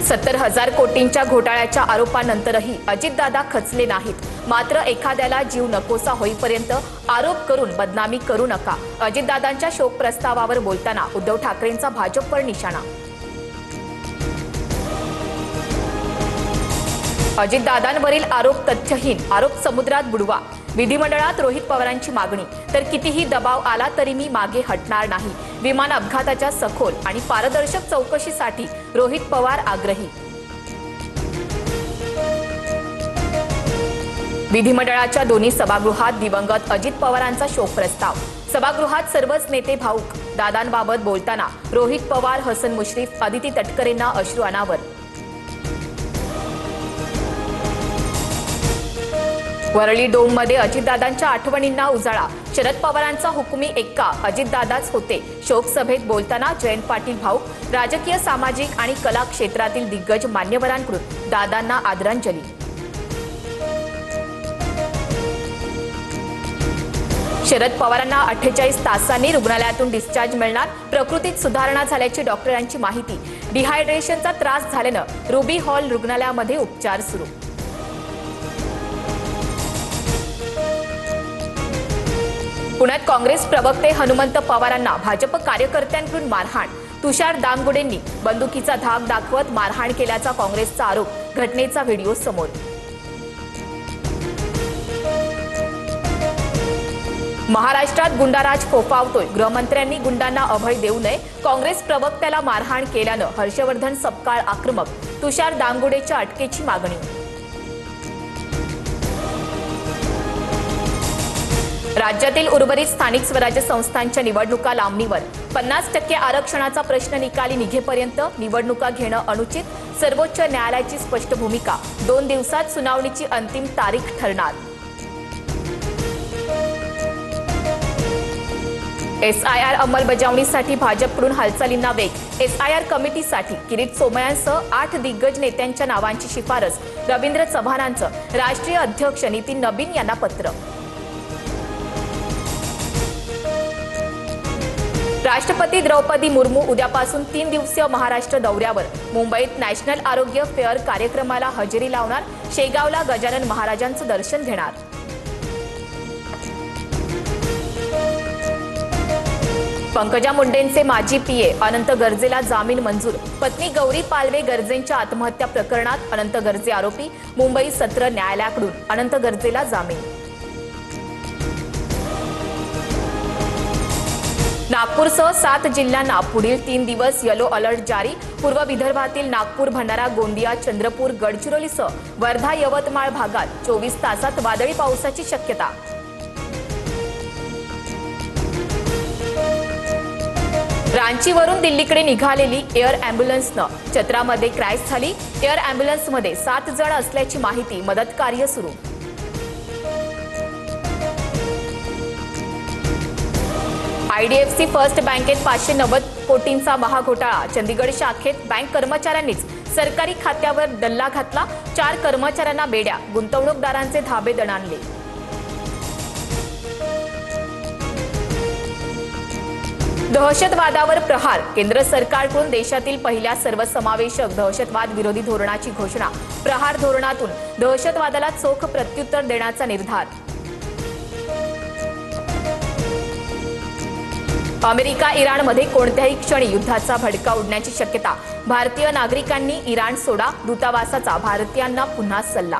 70,000 कोटींच्या घोटाळ्याच्या आरोपानंतरही अजितदादा खचले नाहीत। मात्र एखाद्याला जीव नकोसा होईपर्यंत आरोप करून बदनामी करू नका। अजितदादांच्या शोक प्रस्तावावर बोलताना उद्धव ठाकरेंचा भाजपवर निशाणा। अजितदादांवरील आरोप तथ्यहीन, आरोप समुद्रात बुडवा। विधिमंडळात रोहित पवारांची मागणी, तर कितीही दबाव आला तरी मी मागे हटणार नाही। विमान अपघाताच्या सखोल आणि पारदर्शक चौकशीसाठी रोहित पवार आग्रही। विधिमंडळाच्या दोन्ही सभागृहात दिवंगत अजित पवारांचा शोक प्रस्ताव। सभागृहात सर्वच नेते भाऊक। दादांबाबत बोलताना रोहित पवार, हसन मुश्रीफ, अदिती तटकरेंना अश्रू अनावर। वरळी डोममध्ये अजितदादांच्या आठवणींना उजाळा। शरद पवारांचा हुकुमी एक्का अजितदादाच होते। शोक सभेत बोलताना जयंत पाटील भाऊक। राजकीय, सामाजिक आणि कला क्षेत्रातील दिग्गज मान्यवरांकडून दादांना आदरांजली। शरद पवारांना 48 तासांनी रुग्णालयातून डिस्चार्ज मिळणार। प्रकृतीत सुधारणा झाल्याची डॉक्टरांची माहिती। डिहायड्रेशनचा त्रास झाल्यानं रुबी हॉल रुग्णालयामध्ये उपचार सुरू। पुण्यात काँग्रेस प्रवक्ते हनुमंत पवारांना भाजप कार्यकर्त्यांकडून मारहाण। तुषार दामगुडेंनी बंदुकीचा धाक दाखवत मारहाण केल्याचा काँग्रेसचा आरोप। घटनेचा व्हिडिओ समोर। महाराष्ट्रात गुंडाराज फोफावतोय। गृहमंत्र्यांनी गुंडांना अभय देऊ नये। काँग्रेस प्रवक्त्याला मारहाण केल्यानं हर्षवर्धन सपकाळ आक्रमक। तुषार दामगुडेच्या अटकेची मागणी। राज्यातील उर्वरित स्थानिक स्वराज्य संस्थांच्या निवडणुका लांबणीवर। 50% आरक्षणाचा प्रश्न निकाली निघेपर्यंत निवडणुका घेणं अनुचित। सर्वोच्च न्यायालयाची स्पष्ट भूमिका। 2 दिवसात सुनावणीची अंतिम तारीख ठरणार। SIR अंमलबजावणीसाठी भाजपकडून हालचालींना वेग। SIR कमिटीसाठी किरीट सोमय्यांसह 8 दिग्गज नेत्यांच्या नावांची शिफारस। रवींद्र चव्हाणांचं राष्ट्रीय अध्यक्ष नितीन नबीन यांना पत्र। राष्ट्रपती द्रौपदी मुर्मू उद्यापासून 3 दिवसीय महाराष्ट्र दौऱ्यावर। मुंबईत नॅशनल आरोग्य फेअर कार्यक्रमाला हजेरी लावणार। शेगावला गजानन महाराजांचं दर्शन घेणार। पंकजा मुंडेंचे माजी PA अनंत गर्जेला जामीन मंजूर। पत्नी गौरी पालवे गर्जेंच्या आत्महत्या प्रकरणात अनंत गर्जे आरोपी। मुंबई सत्र न्यायालयाकडून अनंत गर्जेला जामीन। नागपूरसह 7 जिल्ह्यांना पुढील 3 दिवस येलो अलर्ट जारी। पूर्व विदर्भातील नागपूर, भंडारा, गोंदिया, चंद्रपूर, गडचिरोलीसह वर्धा, यवतमाळ भागात 24 तासात वादळी पावसाची शक्यता। रांचीवरून दिल्लीकडे निघालेली एअर अँब्युलन्सनं चत्रामध्ये क्रॅश झाली। एअर अँब्युलन्समध्ये 7 जण असल्याची माहिती। मदत कार्य सुरू। IDFC फर्स्ट बँकेत 590 कोटींचा महाघोटाळा। चंदीगड शाखेत बँक कर्मचाऱ्यांनीच सरकारी खात्यावर डल्ला घातला। 4 कर्मचाऱ्यांना बेड्या। गुंतवणूकदारांचे धाबे दणाणले। दहशतवादावर प्रहार। केंद्र सरकारकडून देशातील पहिल्या सर्वसमावेशक दहशतवाद विरोधी धोरणाची घोषणा। प्रहार धोरणातून दहशतवादाला चोख प्रत्युत्तर देण्याचा निर्धार। अमेरिका इराणमध्ये कोणत्याही क्षणी युद्धाचा भडका उडण्याची शक्यता। भारतीय नागरिकांनी इराण सोडा। दूतावासाचा भारतीयांना पुन्हा सल्ला।